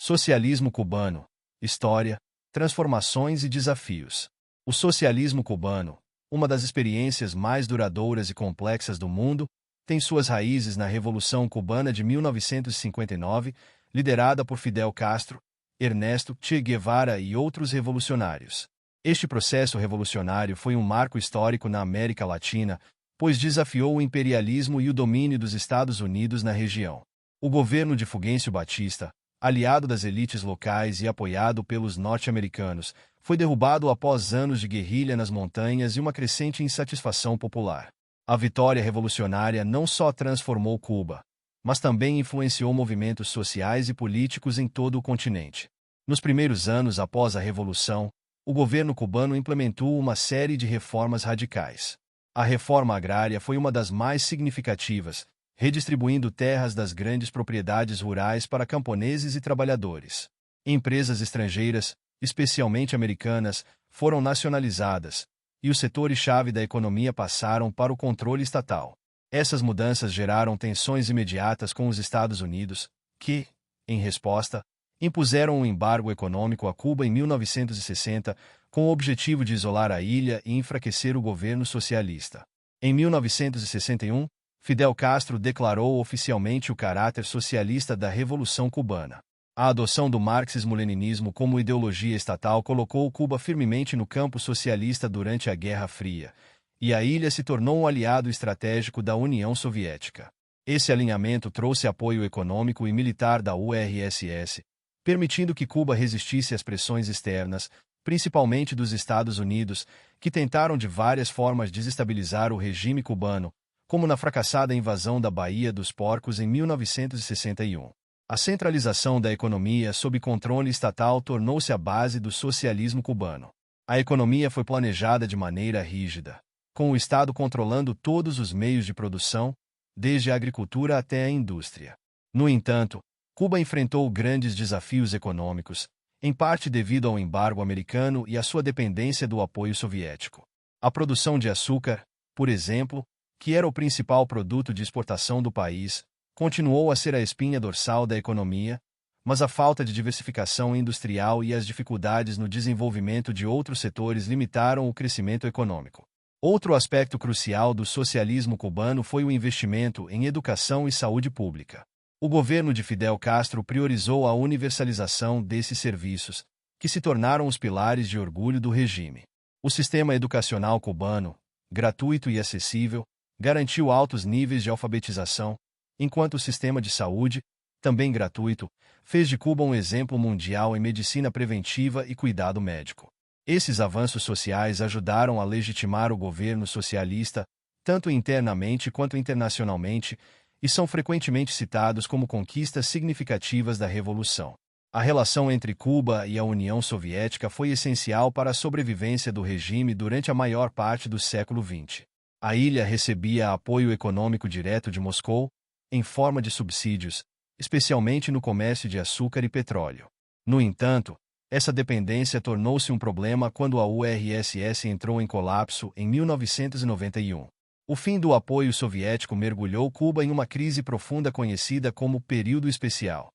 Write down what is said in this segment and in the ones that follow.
Socialismo cubano. História, transformações e desafios. O socialismo cubano, uma das experiências mais duradouras e complexas do mundo, tem suas raízes na Revolução Cubana de 1959, liderada por Fidel Castro, Ernesto Che Guevara e outros revolucionários. Este processo revolucionário foi um marco histórico na América Latina, pois desafiou o imperialismo e o domínio dos Estados Unidos na região. O governo de Fulgêncio Batista, aliado das elites locais e apoiado pelos norte-americanos, foi derrubado após anos de guerrilha nas montanhas e uma crescente insatisfação popular. A vitória revolucionária não só transformou Cuba, mas também influenciou movimentos sociais e políticos em todo o continente. Nos primeiros anos após a Revolução, o governo cubano implementou uma série de reformas radicais. A reforma agrária foi uma das mais significativas, redistribuindo terras das grandes propriedades rurais para camponeses e trabalhadores. Empresas estrangeiras, especialmente americanas, foram nacionalizadas, e os setores-chave da economia passaram para o controle estatal. Essas mudanças geraram tensões imediatas com os Estados Unidos, que, em resposta, impuseram um embargo econômico a Cuba em 1960, com o objetivo de isolar a ilha e enfraquecer o governo socialista. Em 1961, Fidel Castro declarou oficialmente o caráter socialista da Revolução Cubana. A adoção do marxismo-leninismo como ideologia estatal colocou Cuba firmemente no campo socialista durante a Guerra Fria, e a ilha se tornou um aliado estratégico da União Soviética. Esse alinhamento trouxe apoio econômico e militar da URSS, permitindo que Cuba resistisse às pressões externas, principalmente dos Estados Unidos, que tentaram de várias formas desestabilizar o regime cubano, como na fracassada invasão da Baía dos Porcos em 1961. A centralização da economia sob controle estatal tornou-se a base do socialismo cubano. A economia foi planejada de maneira rígida, com o Estado controlando todos os meios de produção, desde a agricultura até a indústria. No entanto, Cuba enfrentou grandes desafios econômicos, em parte devido ao embargo americano e à sua dependência do apoio soviético. A produção de açúcar, por exemplo, que era o principal produto de exportação do país, continuou a ser a espinha dorsal da economia, mas a falta de diversificação industrial e as dificuldades no desenvolvimento de outros setores limitaram o crescimento econômico. Outro aspecto crucial do socialismo cubano foi o investimento em educação e saúde pública. O governo de Fidel Castro priorizou a universalização desses serviços, que se tornaram os pilares de orgulho do regime. O sistema educacional cubano, gratuito e acessível, garantiu altos níveis de alfabetização, enquanto o sistema de saúde, também gratuito, fez de Cuba um exemplo mundial em medicina preventiva e cuidado médico. Esses avanços sociais ajudaram a legitimar o governo socialista, tanto internamente quanto internacionalmente, e são frequentemente citados como conquistas significativas da Revolução. A relação entre Cuba e a União Soviética foi essencial para a sobrevivência do regime durante a maior parte do século XX. A ilha recebia apoio econômico direto de Moscou, em forma de subsídios, especialmente no comércio de açúcar e petróleo. No entanto, essa dependência tornou-se um problema quando a URSS entrou em colapso em 1991. O fim do apoio soviético mergulhou Cuba em uma crise profunda conhecida como Período Especial.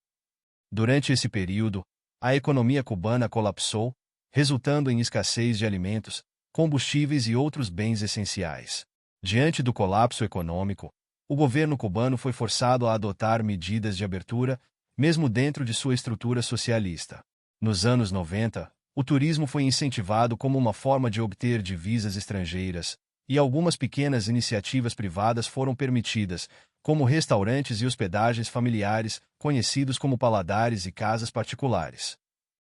Durante esse período, a economia cubana colapsou, resultando em escassez de alimentos, combustíveis e outros bens essenciais. Diante do colapso econômico, o governo cubano foi forçado a adotar medidas de abertura, mesmo dentro de sua estrutura socialista. Nos anos 90, o turismo foi incentivado como uma forma de obter divisas estrangeiras, e algumas pequenas iniciativas privadas foram permitidas, como restaurantes e hospedagens familiares, conhecidos como paladares e casas particulares.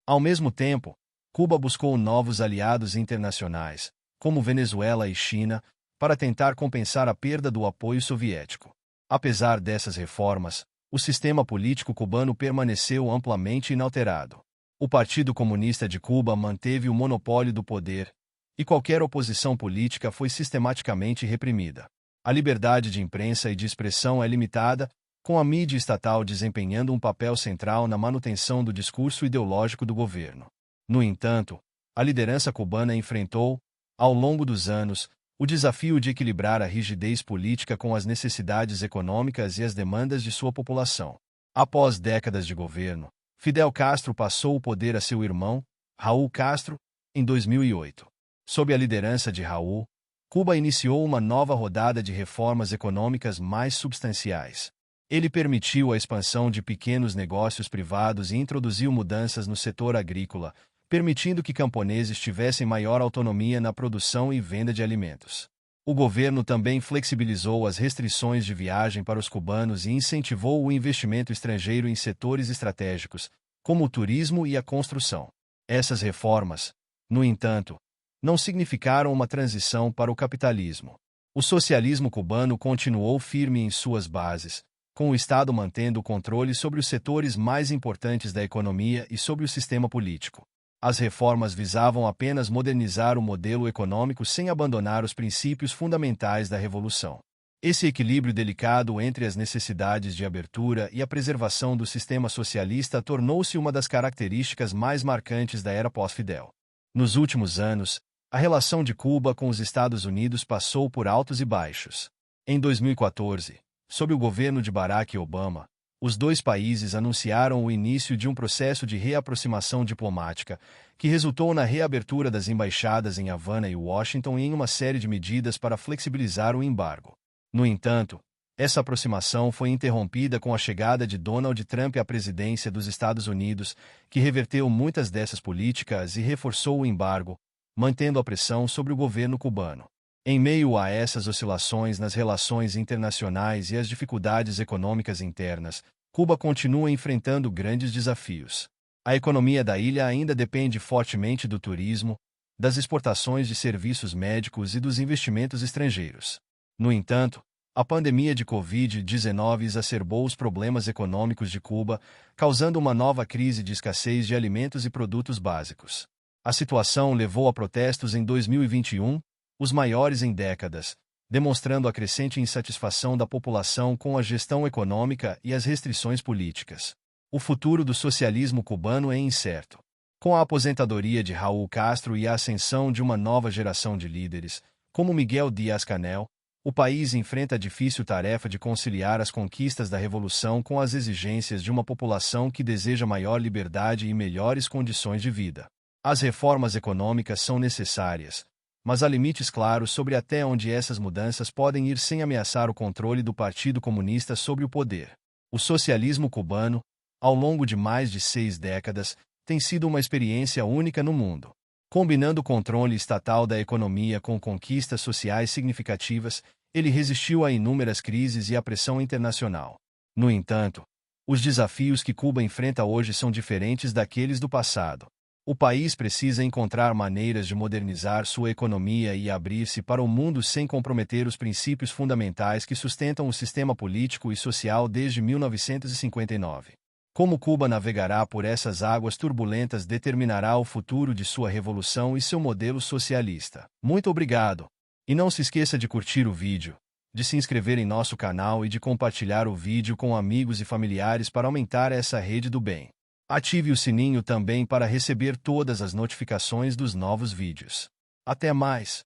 Ao mesmo tempo, Cuba buscou novos aliados internacionais, como Venezuela e China, para tentar compensar a perda do apoio soviético. Apesar dessas reformas, o sistema político cubano permaneceu amplamente inalterado. O Partido Comunista de Cuba manteve o monopólio do poder, e qualquer oposição política foi sistematicamente reprimida. A liberdade de imprensa e de expressão é limitada, com a mídia estatal desempenhando um papel central na manutenção do discurso ideológico do governo. No entanto, a liderança cubana enfrentou, ao longo dos anos, o desafio de equilibrar a rigidez política com as necessidades econômicas e as demandas de sua população. Após décadas de governo, Fidel Castro passou o poder a seu irmão, Raul Castro, em 2008. Sob a liderança de Raul, Cuba iniciou uma nova rodada de reformas econômicas mais substanciais. Ele permitiu a expansão de pequenos negócios privados e introduziu mudanças no setor agrícola, permitindo que camponeses tivessem maior autonomia na produção e venda de alimentos. O governo também flexibilizou as restrições de viagem para os cubanos e incentivou o investimento estrangeiro em setores estratégicos, como o turismo e a construção. Essas reformas, no entanto, não significaram uma transição para o capitalismo. O socialismo cubano continuou firme em suas bases, com o Estado mantendo o controle sobre os setores mais importantes da economia e sobre o sistema político. As reformas visavam apenas modernizar o modelo econômico sem abandonar os princípios fundamentais da revolução. Esse equilíbrio delicado entre as necessidades de abertura e a preservação do sistema socialista tornou-se uma das características mais marcantes da era pós-Fidel. Nos últimos anos, a relação de Cuba com os Estados Unidos passou por altos e baixos. Em 2014, sob o governo de Barack Obama, os dois países anunciaram o início de um processo de reaproximação diplomática, que resultou na reabertura das embaixadas em Havana e Washington e em uma série de medidas para flexibilizar o embargo. No entanto, essa aproximação foi interrompida com a chegada de Donald Trump à presidência dos Estados Unidos, que reverteu muitas dessas políticas e reforçou o embargo, mantendo a pressão sobre o governo cubano. Em meio a essas oscilações nas relações internacionais e as dificuldades econômicas internas, Cuba continua enfrentando grandes desafios. A economia da ilha ainda depende fortemente do turismo, das exportações de serviços médicos e dos investimentos estrangeiros. No entanto, a pandemia de Covid-19 exacerbou os problemas econômicos de Cuba, causando uma nova crise de escassez de alimentos e produtos básicos. A situação levou a protestos em 2021, os maiores em décadas, demonstrando a crescente insatisfação da população com a gestão econômica e as restrições políticas. O futuro do socialismo cubano é incerto. Com a aposentadoria de Raul Castro e a ascensão de uma nova geração de líderes, como Miguel Díaz-Canel, o país enfrenta a difícil tarefa de conciliar as conquistas da revolução com as exigências de uma população que deseja maior liberdade e melhores condições de vida. As reformas econômicas são necessárias, mas há limites claros sobre até onde essas mudanças podem ir sem ameaçar o controle do Partido Comunista sobre o poder. O socialismo cubano, ao longo de mais de 6 décadas, tem sido uma experiência única no mundo. Combinando o controle estatal da economia com conquistas sociais significativas, ele resistiu a inúmeras crises e à pressão internacional. No entanto, os desafios que Cuba enfrenta hoje são diferentes daqueles do passado. O país precisa encontrar maneiras de modernizar sua economia e abrir-se para o mundo sem comprometer os princípios fundamentais que sustentam o sistema político e social desde 1959. Como Cuba navegará por essas águas turbulentas determinará o futuro de sua revolução e seu modelo socialista. Muito obrigado! E não se esqueça de curtir o vídeo, de se inscrever em nosso canal e de compartilhar o vídeo com amigos e familiares para aumentar essa rede do bem. Ative o sininho também para receber todas as notificações dos novos vídeos. Até mais!